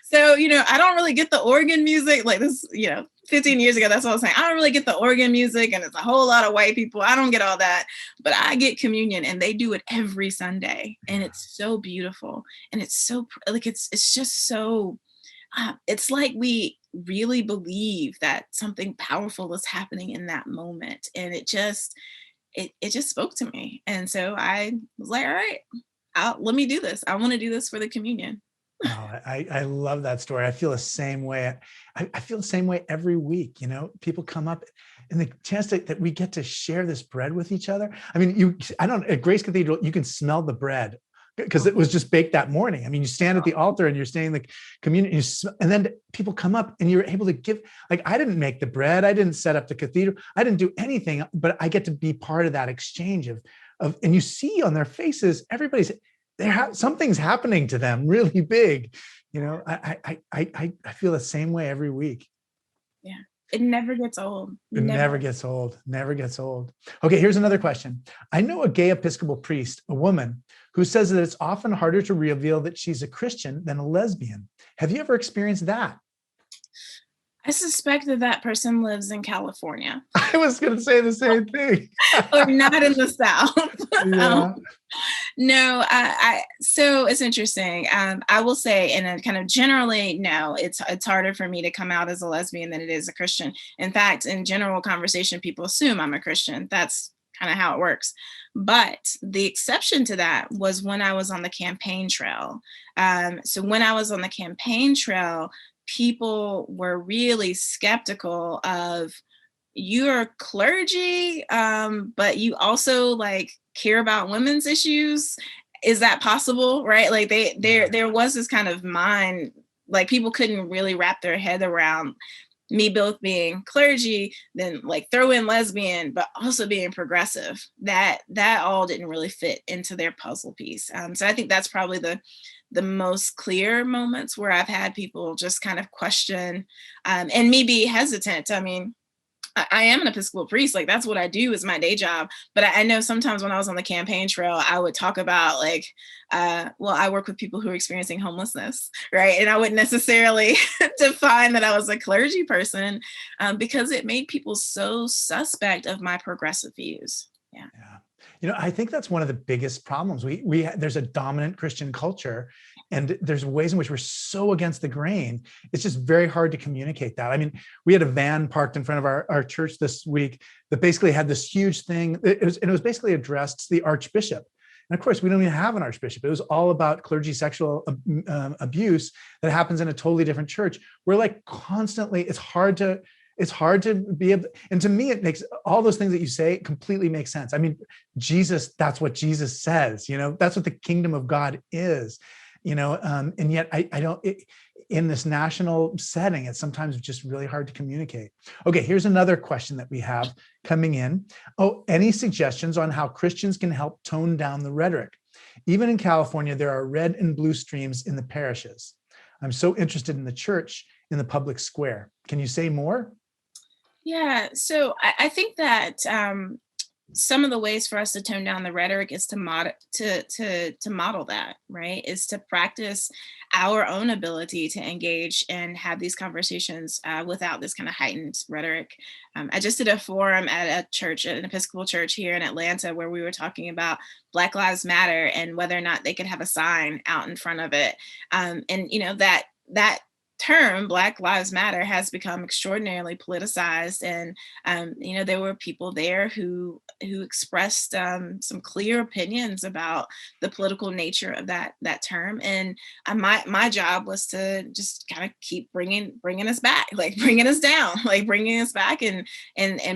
So, I don't really get the organ music like this, 15 years ago, that's what I was saying. I don't really get the organ music and it's a whole lot of white people. I don't get all that, but I get communion and they do it every Sunday. And it's so beautiful. And it's so it's just so, it's like we really believe that something powerful is happening in that moment. And it just spoke to me. And so I was like, all right, let me do this. I want to do this for the communion. Oh, I love that story. I feel the same way. I feel the same way every week. People come up and the chance that we get to share this bread with each other. I mean, at Grace Cathedral, you can smell the bread because it was just baked that morning. I mean, you stand at the altar and you're saying the communion, and then people come up and you're able to give, I didn't make the bread. I didn't set up the cathedral. I didn't do anything, but I get to be part of that exchange of, and you see on their faces, something's happening to them really big. I feel the same way every week. Yeah. It never gets old. It never gets old. Never gets old. Okay, here's another question. I know a gay Episcopal priest, a woman, who says that it's often harder to reveal that she's a Christian than a lesbian. Have you ever experienced that? I suspect that person lives in California. I was going to say the same thing. Or not in the South. Yeah. No, so it's interesting. I will say, in a kind of generally, no, it's harder for me to come out as a lesbian than it is a Christian. In fact, in general conversation, people assume I'm a Christian. That's kind of how it works. But the exception to that was when I was on the campaign trail. So when I was on the campaign trail, people were really skeptical of, you're clergy, but you also care about women's issues. is that possible? Right? Like there was this kind of mind, like people couldn't really wrap their head around me both being clergy, then like throw in lesbian, but also being progressive. That all didn't really fit into their puzzle piece. So I think that's probably the most clear moments where I've had people just kind of question and me be hesitant. I mean, I am an Episcopal priest, like that's what I do is my day job. But I know sometimes when I was on the campaign trail, I would talk about like, well, I work with people who are experiencing homelessness, right? And I wouldn't necessarily define that I was a clergy person because it made people so suspect of my progressive views. Yeah. I think that's one of the biggest problems. There's a dominant Christian culture, and there's ways in which we're so against the grain. It's just very hard to communicate that. I mean, we had a van parked in front of our church this week that basically had this huge thing. It was basically addressed to the Archbishop. And of course, we don't even have an Archbishop. It was all about clergy sexual abuse that happens in a totally different church. We're like constantly, it's hard to be able, and to me, it makes all those things that you say completely make sense. I mean, Jesus, that's what Jesus says, that's what the kingdom of God is, and yet I don't, in this national setting, it's sometimes just really hard to communicate. Okay, here's another question that we have coming in. Oh, any suggestions on how Christians can help tone down the rhetoric? Even in California, there are red and blue streams in the parishes. I'm so interested in the church in the public square. Can you say more? Yeah, so I think that some of the ways for us to tone down the rhetoric is to model that, right? Is to practice our own ability to engage and have these conversations without this kind of heightened rhetoric. I just did a forum at a church, at an Episcopal church here in Atlanta, where we were talking about Black Lives Matter and whether or not they could have a sign out in front of it. And that term Black Lives Matter has become extraordinarily politicized, and there were people there who expressed some clear opinions about the political nature of that term, and my job was to just kind of keep bringing us back, like bringing us down, like bringing us back and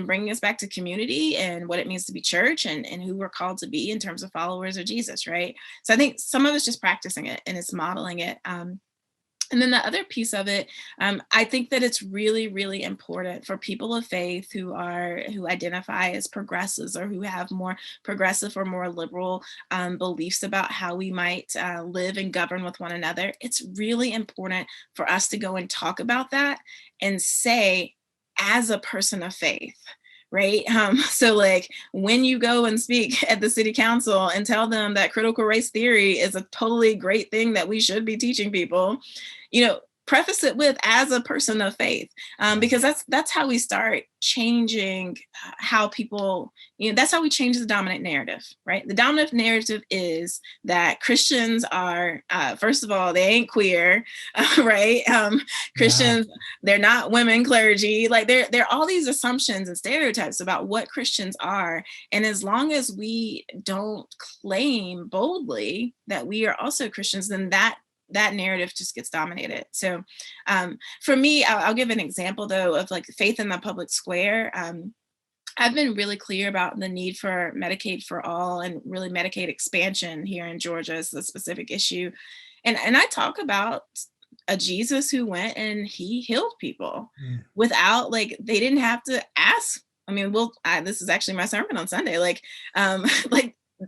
bringing us back to community and what it means to be church and who we're called to be in terms of followers of Jesus, right? So I think some of it's just practicing it and it's modeling it. And then the other piece of it, I think that it's really, really important for people of faith who identify as progressives or who have more progressive or more liberal beliefs about how we might live and govern with one another. It's really important for us to go and talk about that and say, as a person of faith, right? So like when you go and speak at the city council and tell them that critical race theory is a totally great thing that we should be teaching people, preface it with as a person of faith, because that's how we start changing how people, that's how we change the dominant narrative, right? The dominant narrative is that Christians are, first of all, they ain't queer, right? Christians, they're not women clergy. Like there are all these assumptions and stereotypes about what Christians are. And as long as we don't claim boldly that we are also Christians, then that narrative just gets dominated. So for me, I'll give an example though of like faith in the public square. I've been really clear about the need for Medicaid for all and really Medicaid expansion here in Georgia is the specific issue. And I talk about a Jesus who went and he healed people without, like, they didn't have to ask. I mean, this is actually my sermon on Sunday. Like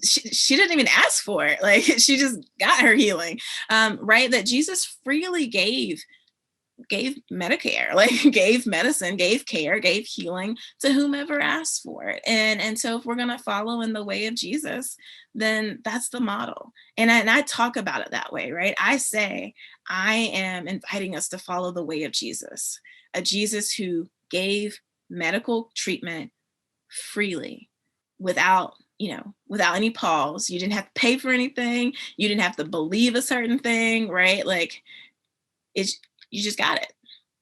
she didn't even ask for it. Like she just got her healing, right? That Jesus freely gave Medicare, like gave medicine, gave care, gave healing to whomever asked for it. And so if we're going to follow in the way of Jesus, then that's the model. And I talk about it that way, right? I say, I am inviting us to follow the way of Jesus, a Jesus who gave medical treatment freely without any pause. You didn't have to pay for anything. You didn't have to believe a certain thing, right? Like you just got it.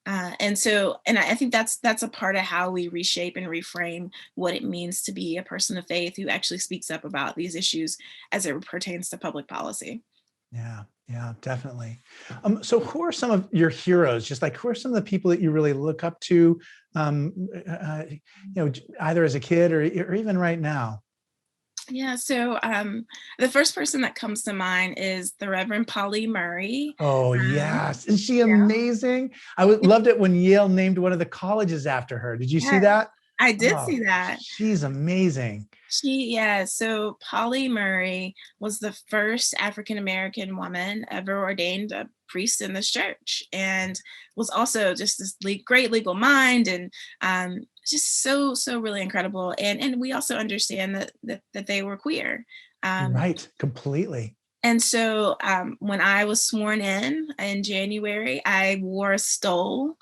And I think that's a part of how we reshape and reframe what it means to be a person of faith who actually speaks up about these issues as it pertains to public policy. Yeah, definitely. So who are some of your heroes? Just like, who are some of the people that you really look up to, either as a kid or even right now? Yeah, so the first person that comes to mind is the Reverend Polly Murray. Oh, Um, yes. Is she yeah, amazing? Loved it when Yale named one of the colleges after her. Did you see yes, that? I did Oh, see that. she's amazing. Yeah, so Polly Murray was the first African American woman ever ordained a priest in this church, and was also just this great legal mind, and just so really incredible. And we also understand that they were queer. Um, Right. Completely. and so when I was sworn in January, I wore a stole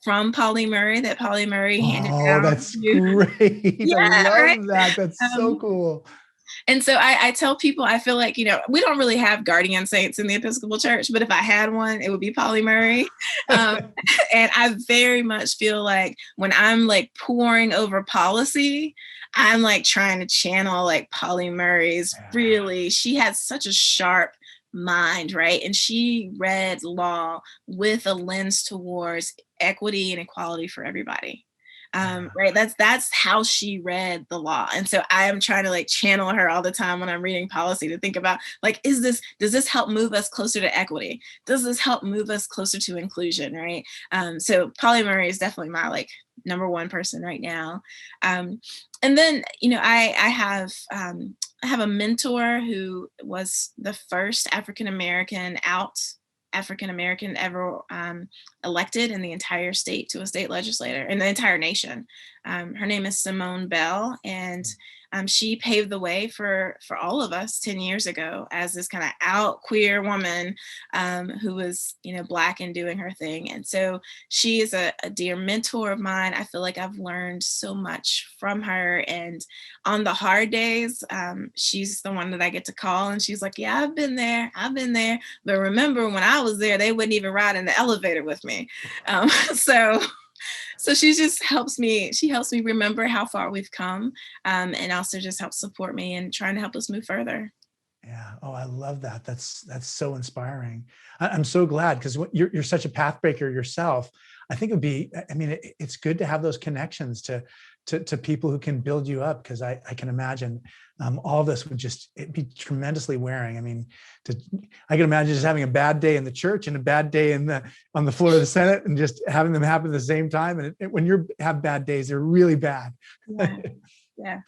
from Polly Murray that Polly Murray handed Oh, down that's to. great. I Yeah, right. love that. That's so Um, cool. and so I tell people, I feel like, we don't really have guardian saints in the Episcopal Church, but if I had one, it would be Polly Murray. Um, and I very much feel like when I'm like poring over policy, I'm like trying to channel like Polly Murray's really, she has such a sharp mind, right? And she read law with a lens towards equity and equality for everybody. Right, that's how she read the law. And so I am trying to like channel her all the time when I'm reading policy, to think about like, does this help move us closer to equity? Does this help move us closer to inclusion? Right. So Polly Murray is definitely my like number one person right now. And then I have a mentor who was the first African American ever elected in the entire state to a state legislator in the entire nation. Her name is Simone Bell, and she paved the way for all of us 10 years ago as this kind of out queer woman who was, Black and doing her thing. And so she is a dear mentor of mine. I feel like I've learned so much from her. And on the hard days, she's the one that I get to call, and she's like, yeah, I've been there. But remember when I was there, they wouldn't even ride in the elevator with me. So she just helps me. She helps me remember how far we've come, and also just helps support me and trying to help us move further. Yeah. Oh, I love that. That's so inspiring. I'm so glad, because you're such a path breaker yourself. I think it'd be, I mean, it's good to have those connections to people who can build you up, because I can imagine all of this would just, it'd be tremendously wearing. I mean, I can imagine just having a bad day in the church and a bad day on the floor of the Senate, and just having them happen at the same time. And when you have bad days, they're really bad. Yeah. Yeah.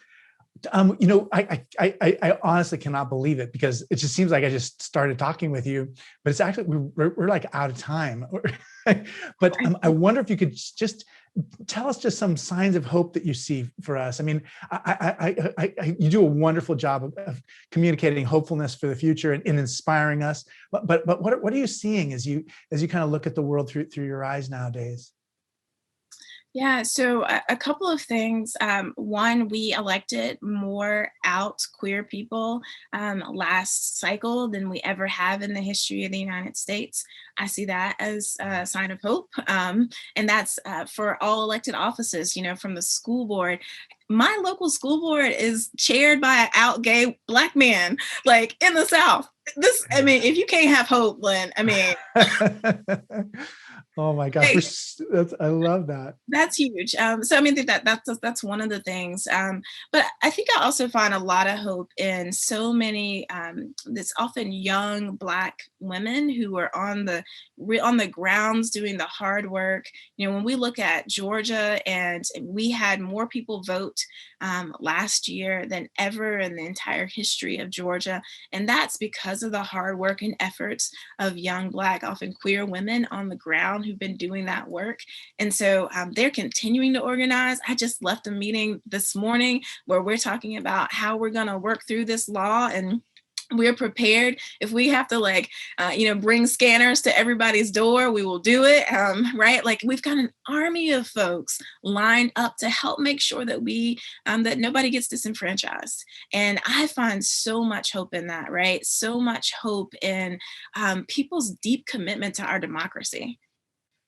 I honestly cannot believe it, because it just seems like I just started talking with you, but it's actually, we're like out of time. But I wonder if you could just tell us just some signs of hope that you see for us. I mean, you do a wonderful job of communicating hopefulness for the future and inspiring us. But what are you seeing as you kind of look at the world through your eyes nowadays? Yeah, so a couple of things. One, we elected more out queer people last cycle than we ever have in the history of the United States. I see that as a sign of hope. And that's for all elected offices, from the school board. My local school board is chaired by an out gay Black man, like in the South. I mean, if you can't have hope, Lynn, I mean, Oh my gosh, I love that. that's huge. So I mean that's one of the things. But I think I also find a lot of hope in so many this often young Black women who are on the grounds doing the hard work. When we look at Georgia, and we had more people vote last year than ever in the entire history of Georgia, and that's because of the hard work and efforts of young Black, often queer women on the ground who've been doing that work. And so they're continuing to organize. I just left a meeting this morning where we're talking about how we're going to work through this law, and we're prepared. If we have to bring scanners to everybody's door, we will do it. Right. Like, we've got an army of folks lined up to help make sure that that nobody gets disenfranchised. And I find so much hope in that, right? So much hope in people's deep commitment to our democracy,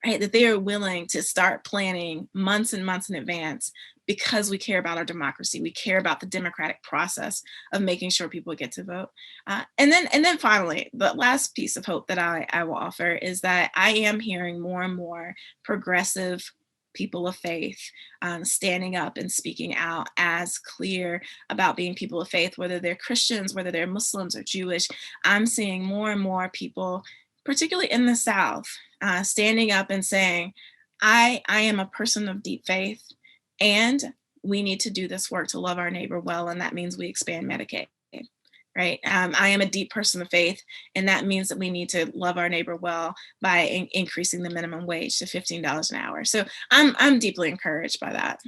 right? That they are willing to start planning months and months in advance because we care about our democracy. We care about the democratic process of making sure people get to vote. And then finally, the last piece of hope that I will offer is that I am hearing more and more progressive people of faith standing up and speaking out as clear about being people of faith, whether they're Christians, whether they're Muslims or Jewish. I'm seeing more and more people, particularly in the South, standing up and saying, I am a person of deep faith, and we need to do this work to love our neighbor well, and that means we expand Medicaid. Right. I am a deep person of faith, and that means that we need to love our neighbor well by increasing the minimum wage to $15 an hour. So I'm deeply encouraged by that.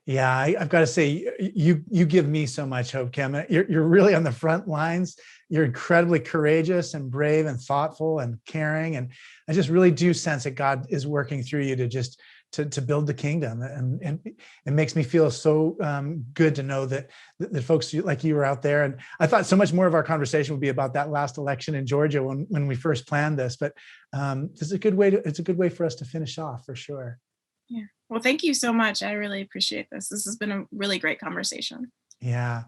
Yeah, I've got to say, you give me so much hope, Kim. You're really on the front lines. You're incredibly courageous and brave and thoughtful and caring. And I just really do sense that God is working through you to build the kingdom. And it makes me feel so good to know that folks like you are out there. And I thought so much more of our conversation would be about that last election in Georgia when we first planned this. But it's a good way for us to finish off, for sure. Yeah. Well, thank you so much. I really appreciate this. This has been a really great conversation. Yeah.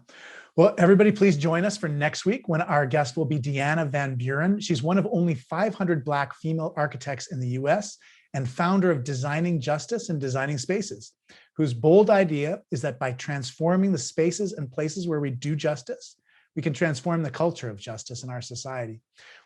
Well, everybody, please join us for next week when our guest will be Deanna Van Buren. She's one of only 500 Black female architects in the US and founder of Designing Justice and Designing Spaces, whose bold idea is that by transforming the spaces and places where we do justice, we can transform the culture of justice in our society.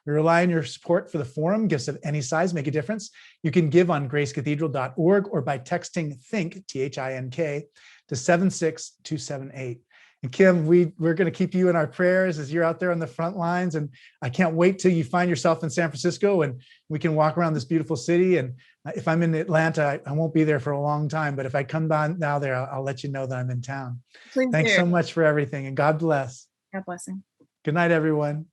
We rely on your support for the forum. Gifts of any size make a difference. You can give on gracecathedral.org or by texting THINK, THINK, to 76278. And Kim, we're going to keep you in our prayers as you're out there on the front lines. And I can't wait till you find yourself in San Francisco and we can walk around this beautiful city. And if I'm in Atlanta, I won't be there for a long time. But if I come down now there, I'll let you know that I'm in town. Please Thanks do. so much for everything, and God bless. God bless him. Good night, everyone.